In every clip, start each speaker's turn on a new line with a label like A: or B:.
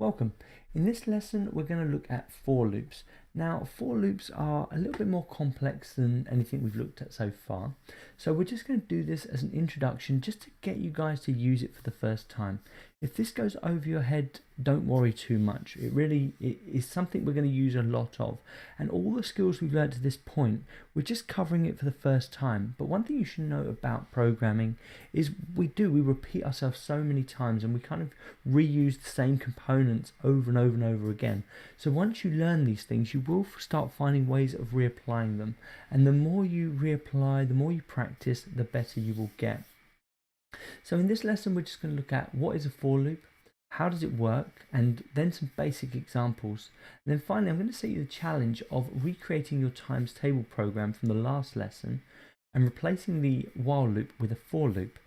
A: Welcome. In this lesson, we're going to look at for loops. Now, for loops are a little bit more complex than anything we've looked at so far. So we're just going to do this as an introduction just to get you guys to use it for the first time. If this goes over your head, don't worry too much. It is something we're going to use a lot of. And all the skills we've learned to this point, we're just covering it for the first time. But one thing you should know about programming is we repeat ourselves so many times and we kind of reuse the same components over and over and over again. So once you learn these things, you will start finding ways of reapplying them. And the more you reapply, the more you practice, the better you will get. So in this lesson, we're just going to look at what is a for loop, how does it work, and then some basic examples. And then finally, I'm going to set you the challenge of recreating your times table program from the last lesson and replacing the while loop with a for loop.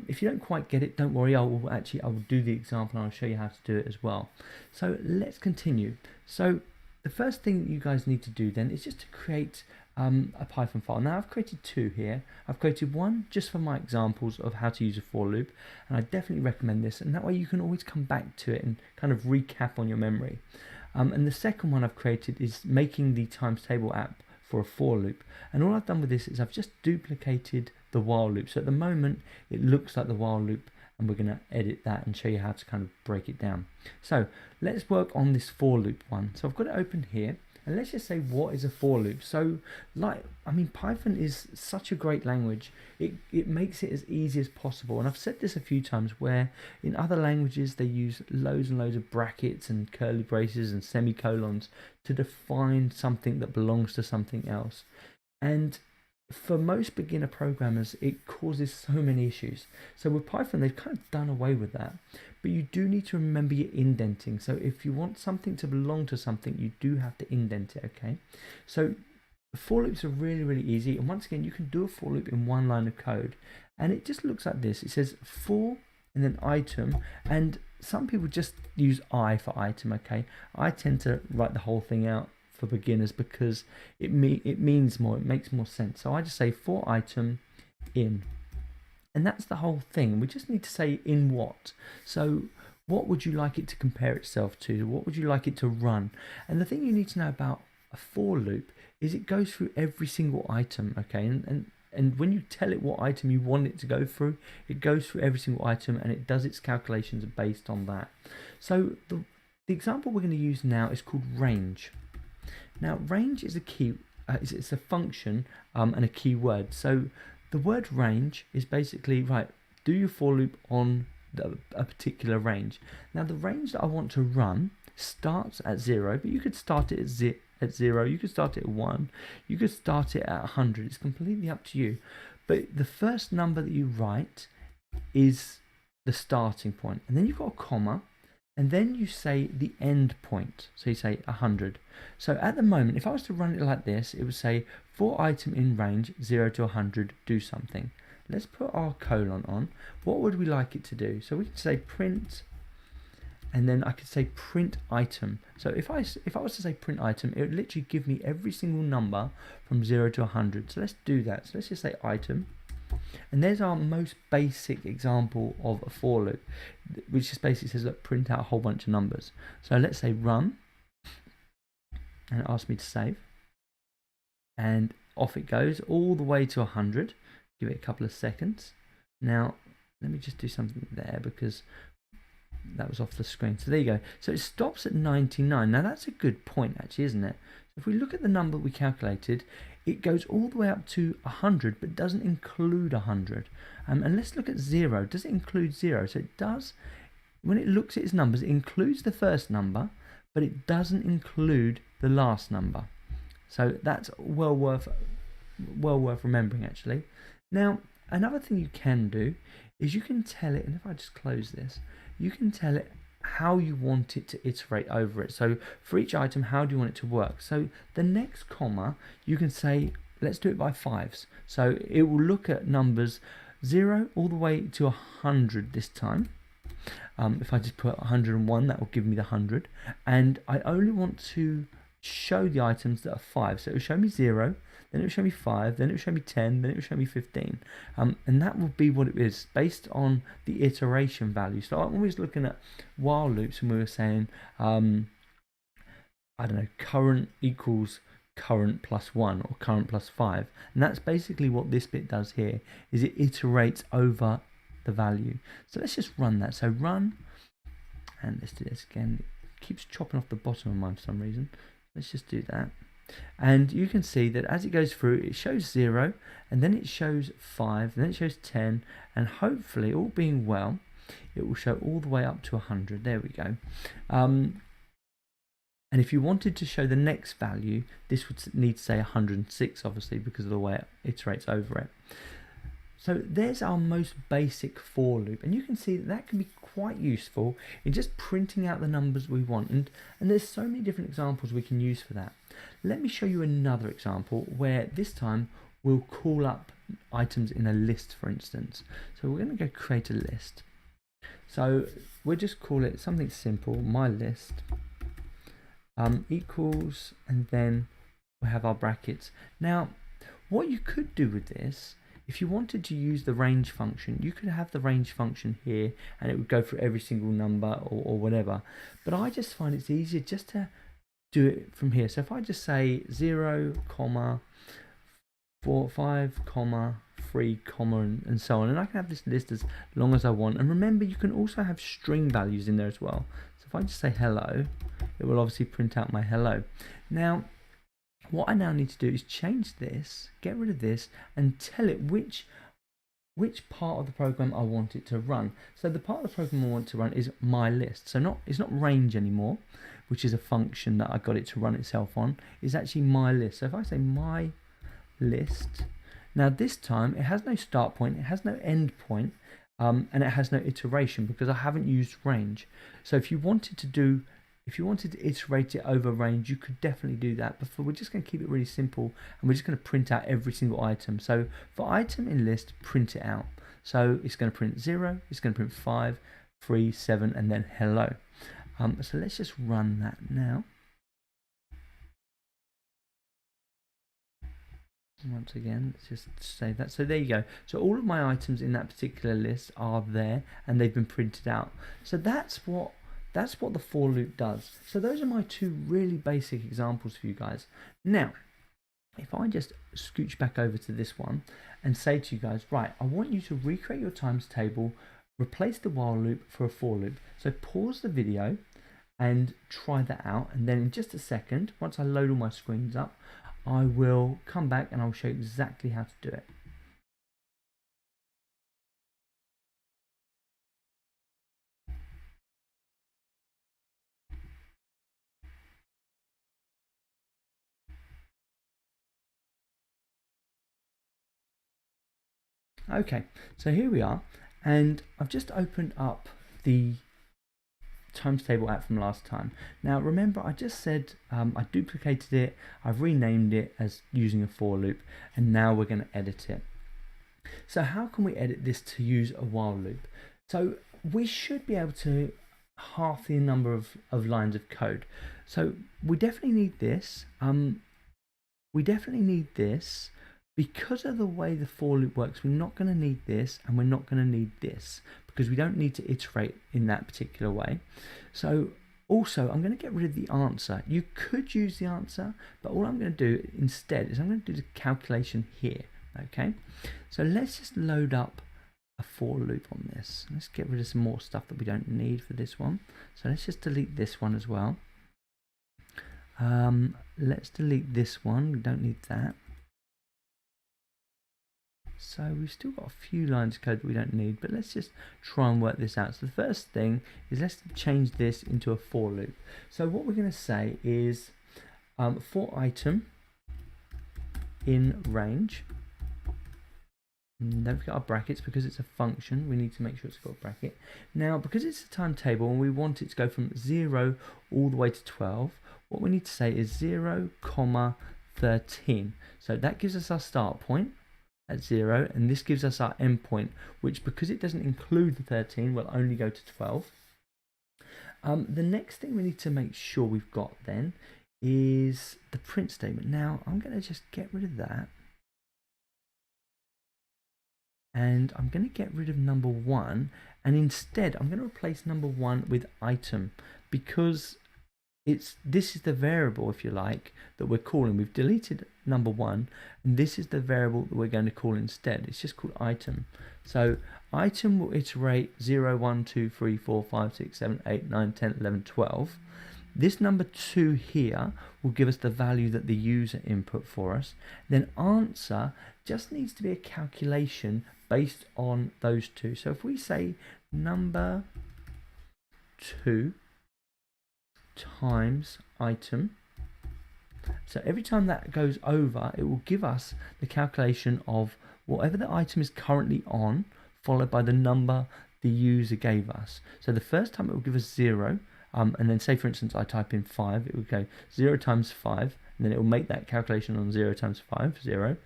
A: If you don't quite get it, don't worry, I will do the example and I'll show you how to do it as well. So let's continue. So the first thing you guys need to do then is just to create a Python file. Now I've created two here. I've created one just for my examples of how to use a for loop, and I definitely recommend this, and that way you can always come back to it and kind of recap on your memory. And the second one I've created is making the times table app for a for loop, and all I've done with this is I've just duplicated the while loop. So at the moment it looks like the while loop, and we're going to edit that and show you how to kind of break it down. So let's work on this for loop one. So I've got it open here, and let's just say what is a for loop. So Python is such a great language. It makes it as easy as possible, and I've said this a few times where in other languages they use loads and loads of brackets and curly braces and semicolons to define something that belongs to something else. And for most beginner programmers, it causes so many issues. So with Python, they've kind of done away with that. But you do need to remember your indenting. So if you want something to belong to something, you do have to indent it, okay? So for loops are really, really easy. And once again, you can do a for loop in one line of code. And it just looks like this. It says for and then item. And some people just use I for item, okay? I tend to write the whole thing out for beginners because it means more, it makes more sense. So I just say for item in, and that's the whole thing. We just need to say in what. So what would you like it to compare itself to? What would you like it to run? And the thing you need to know about a for loop is it goes through every single item, okay? And when you tell it what item you want it to go through, it goes through every single item and it does its calculations based on that. So the example we're going to use now is called range. Now, range is a key. It's a function and a keyword. So the word range is basically right. Do your for loop on a particular range. Now, the range that I want to run starts at 0, but you could start it at 0. You could start it at 1. You could start it at 100. It's completely up to you. But the first number that you write is the starting point, and then you've got a comma. And then you say the end point. So you say 100. So at the moment, if I was to run it like this, it would say for item in range 0 to 100, do something. Let's put our colon on. What would we like it to do? So we could say print, and then I could say print item. So if I was to say print item, it would literally give me every single number from 0 to 100. So let's do that. So let's just say item. And there's our most basic example of a for loop, which just basically says, look, print out a whole bunch of numbers. So let's say run, and it asks me to save, and off it goes all the way to 100. Give it a couple of seconds. Now let me just do something there because that was off the screen. So there you go. So it stops at 99. Now that's a good point actually, isn't it? If we look at the number we calculated, it goes all the way up to 100 but doesn't include 100. And let's look at 0. Does it include 0? So it does. When it looks at its numbers, it includes the first number, but it doesn't include the last number. So that's well worth remembering actually. Now another thing you can do is you can tell it, and if I just close this, you can tell it how you want it to iterate over it. So for each item, how do you want it to work? So the next comma, you can say, let's do it by 5s. So it will look at numbers 0 all the way to 100 this time. If I just put 101, that will give me the 100. And I only want to show the items that are 5. So it will show me 0, then it will show me 5, then it will show me 10, then it will show me 15. And that will be what it is based on the iteration value. So I'm always looking at while loops and we were saying, I don't know, current equals current plus 1 or current plus 5. And that's basically what this bit does here, is it iterates over the value. So let's just run that. So run, and let's do this again. It keeps chopping off the bottom of mine for some reason. Let's just do that. And you can see that as it goes through, it shows 0, and then it shows 5, and then it shows 10, and hopefully, all being well, it will show all the way up to 100. There we go. And if you wanted to show the next value, this would need to say 106, obviously, because of the way it iterates over it. So there's our most basic for loop, and you can see that that can be quite useful in just printing out the numbers we want, and there's so many different examples we can use for that. Let me show you another example where this time we'll call up items in a list, for instance. So we're going to go create a list. So we'll just call it something simple, my list. Equals, and then we have our brackets. Now, what you could do with this, if you wanted to use the range function, you could have the range function here and it would go through every single number or whatever. But I just find it's easier just to do it from here. So if I just say 0, 4, 5, 3, and so on, and I can have this list as long as I want. And remember, you can also have string values in there as well. So if I just say hello, it will obviously print out my hello. Now, what I now need to do is change this, get rid of this, and tell it which part of the program I want it to run. So the part of the program I want to run is my list. So it's not range anymore, which is a function that I got it to run itself on. It's actually my list. So if I say my list, now this time it has no start point, it has no end point, and it has no iteration because I haven't used range. So if you wanted to iterate it over range, you could definitely do that, but we're just going to keep it really simple, and we're just going to print out every single item. So for item in list, print it out. So it's going to print 0, it's going to print 5, 3, 7, and then hello. So let's just run that now. Once again, let's just save that. So there you go. So all of my items in that particular list are there, and they've been printed out. So that's what the for loop does. So those are my two really basic examples for you guys. Now, if I just scooch back over to this one and say to you guys, right, I want you to recreate your times table, replace the while loop for a for loop. So pause the video and try that out. And then in just a second, once I load all my screens up, I will come back and I'll show you exactly how to do it. Okay, so here we are, and I've just opened up the times table app from last time. Now remember, I just said I duplicated it, I've renamed it as using a for loop, and now we're going to edit it. So how can we edit this to use a while loop? So we should be able to half the number of lines of code. So we definitely need this. Because of the way the for loop works, we're not going to need this, and we're not going to need this, because we don't need to iterate in that particular way. So also, I'm going to get rid of the answer. You could use the answer, but all I'm going to do instead is I'm going to do the calculation here. Okay, so let's just load up a for loop on this. Let's get rid of some more stuff that we don't need for this one. So let's just delete this one as well. Let's delete this one. We don't need that. So we've still got a few lines of code that we don't need, but let's just try and work this out. So the first thing is let's change this into a for loop. So what we're going to say is for item in range. Don't forget our brackets, because it's a function, we need to make sure it's got a bracket. Now, because it's a timetable and we want it to go from 0 all the way to 12, what we need to say is 0, 13. So that gives us our start point at 0, and this gives us our end point, which, because it doesn't include the 13, will only go to 12. The next thing we need to make sure we've got then is the print statement. Now I'm going to just get rid of that, and I'm going to get rid of number 1, and instead I'm going to replace number 1 with item, because this is the variable, if you like, that we're calling. We've deleted number 1, and this is the variable that we're going to call instead. It's just called item. So item will iterate 0, 1, 2, 3, 4, 5, 6, 7, 8, 9, 10, 11, 12. This number 2 here will give us the value that the user input for us. Then answer just needs to be a calculation based on those two. So if we say number 2 times item, so every time that goes over, it will give us the calculation of whatever the item is currently on, followed by the number the user gave us. So the first time it will give us 0, and then say for instance I type in 5, it will go 0 times 5, and then it will make that calculation on 0 times 5, 0.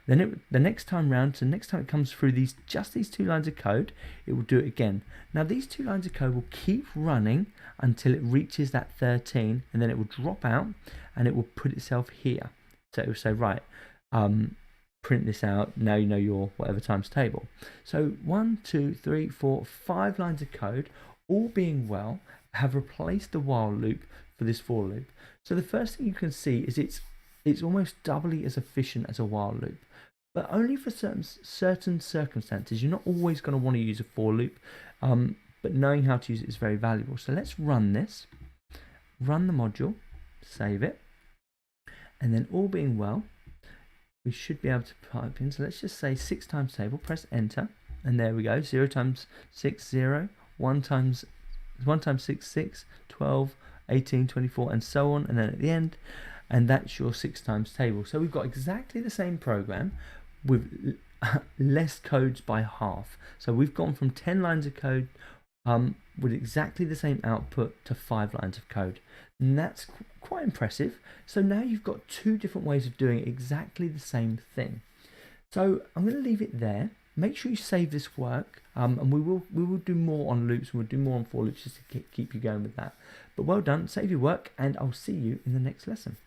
A: Then the next time round, so next time it comes through just these 2 lines of code, it will do it again. Now these 2 lines of code will keep running until it reaches that 13, and then it will drop out and it will put itself here. So it will say, right, print this out, now you know your whatever times table. So 1, 2, 3, 4, 5 lines of code, all being well, have replaced the while loop for this for loop. So the first thing you can see is it's almost doubly as efficient as a while loop, but only for certain circumstances. You're not always going to want to use a for loop, but knowing how to use it is very valuable. So let's run this, run the module, save it, and then all being well, we should be able to type in. So let's just say 6 times table, press enter, and there we go. 0 times 6, 0, 1 times 6, 6, 12, 18, 24, and so on, and then at the end, and that's your 6 times table. So we've got exactly the same program with less codes by half. So we've gone from 10 lines of code with exactly the same output to 5 lines of code, and that's quite impressive. So now you've got 2 different ways of doing exactly the same thing. So I'm going to leave it there. Make sure you save this work, and we will do more on loops, and we'll do more on for loops just to keep you going with that. But well done, save your work, and I'll see you in the next lesson.